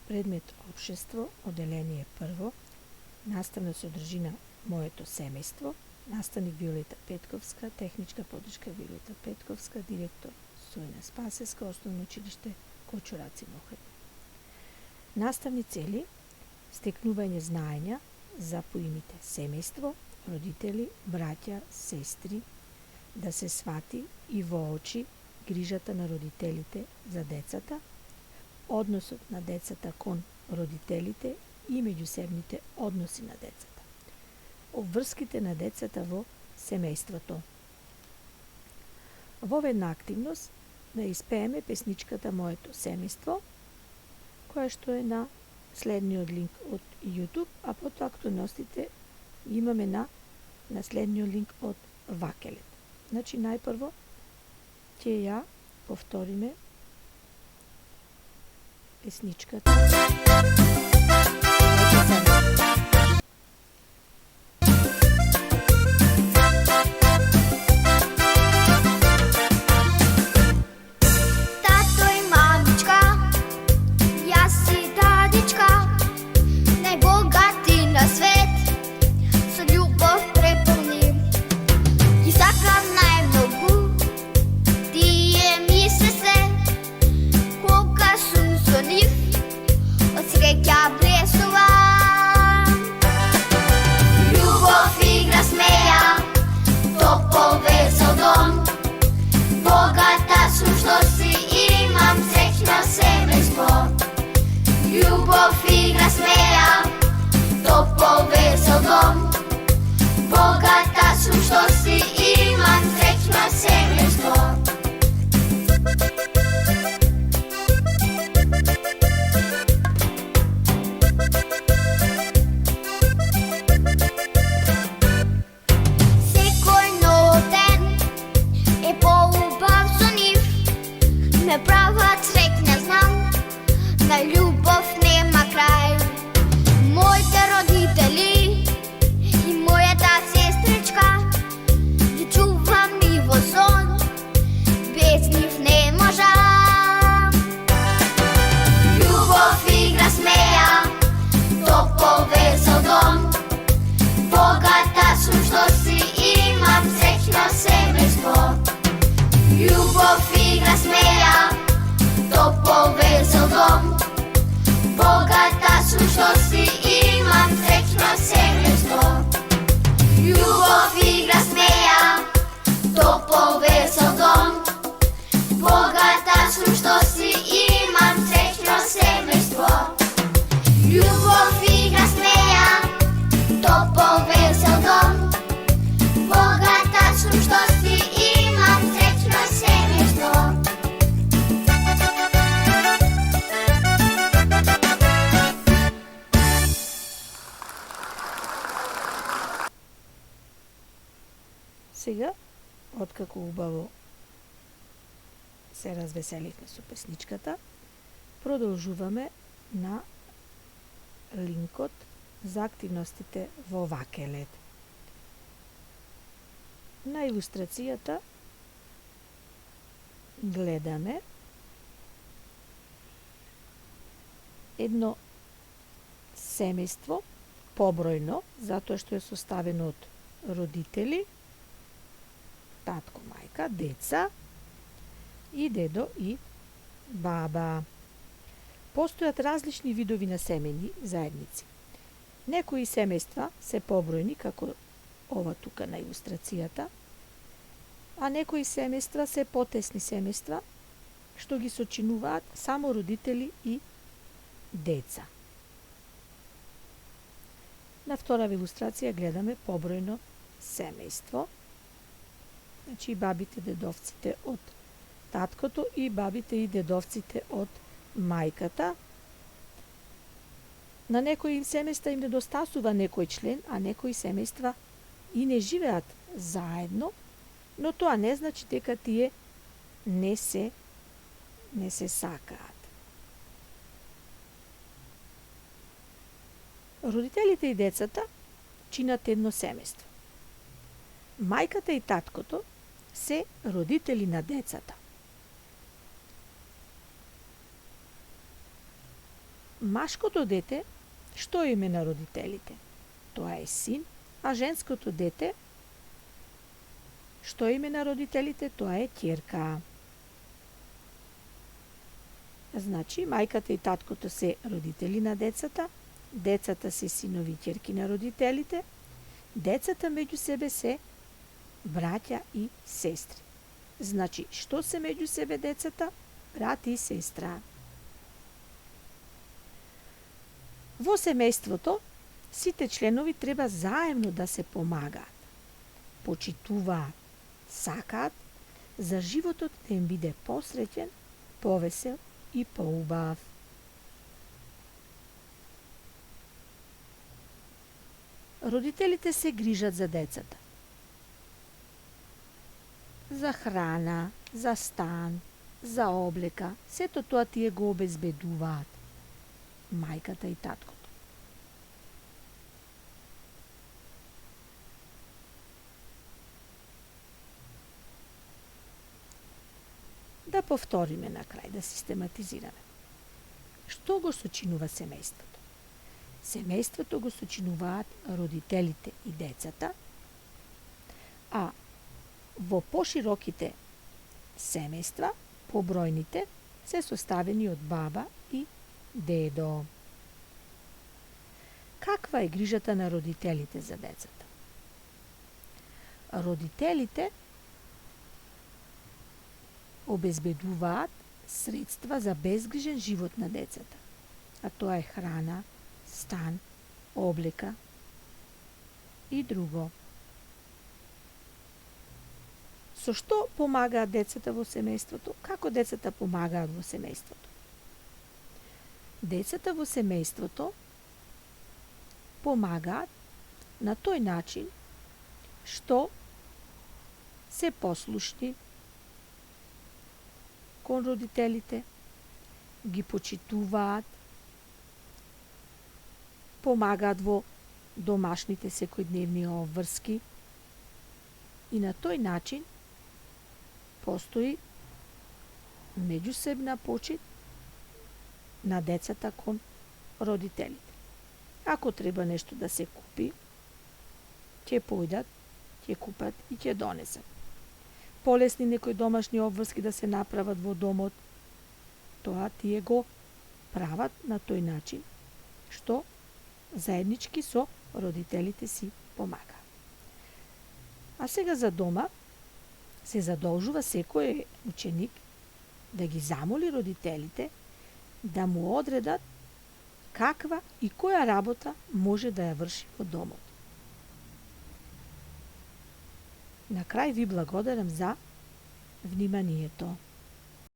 Предмет општество, оделение прво, наставна содржина Моето семејство, наставник Виолета Петковска, техничка подршка Виолета Петковска, директор Сојна Спасеска, Основно училиште Кочураци Мохрид. Наставни цели: стекнување знаења за поимите семејство, родители, браќа, сестри, да се свати и воочи грижата на родителите за децата, односот на децата кон родителите и меѓусебните односи на децата, обврските на децата во семејството. Во една активност да испееме песничката Моето семејство, која што е на следниот линк од YouTube, а потоа активностите имаме на следниот линк од Вакелет. Значи, најпрво ќе ја повториме песничката. Сега, откако убаво се развеселивме со песничката, продолжуваме на линкот за активностите во Вакелет. На илустрацијата гледаме едно семејство побројно, затоа што е составено од родители, татко, мајка, деца и дедо и баба. Постојат различни видови на семејни заедници. Некои семејства се побројни, како ова тука на илустрацијата, а некои семејства се потесни семејства, што ги сочинуваат само родители и деца. На вторава илустрација гледаме побројно семејство. Значи, бабите, дедовците од таткото и бабите и дедовците од мајката. На некои семејства им недостасува некој член, а некои семејства и не живеат заедно, но тоа не значи дека тие не се сакаат. Родителите и децата чинат едно семејство. Мајката и таткото се родители на децата. машкото дете, што е име на родителите? Тоа е син, а женското дете, што е име на родителите? Тоа е ќерка. Значи, мајката и таткото се родители на децата, децата се синови и ќерки на родителите, децата меѓу себе се браќа и сестри. Значи, што се меѓу себе децата? Брат и сестра. Во семејството, сите членови треба заедно да се помагаат, почитуваат, сакаат за животот да им биде посреќен, повесел и поубав. Родителите се грижат за децата. За храна, за стан, за облека, сето тоа тие го обезбедуваат. Мајката и таткото. Да повториме на крај, да систематизираме. Што го сочинува семејството? Семејството го сочинуваат родителите и децата, а во пошироките семејства, побројните, се составени од баба и дедо. Каква е грижата на родителите за децата? Родителите обезбедуваат средства за безгрижен живот на децата, а тоа е храна, стан, облека и друго. Со што помагаат децата во семејството? Како децата помагаат во семејството? Децата во семејството помагаат на тој начин што се послушни кон родителите, ги почитуваат, помагаат во домашните секојдневни обврски и на тој начин постои меѓусебна почит на децата кон родителите. Ако треба нешто да се купи, ќе појдат, ќе купат и ќе донесат. Полесни некои домашни обврски да се направат во домот, тоа тие го прават на тој начин што заеднички со родителите си помагаат. А сега за дома се задолжува секој ученик да ги замоли родителите да му одредат каква и која работа може да ја врши во домот. На крај ви благодарам за вниманието.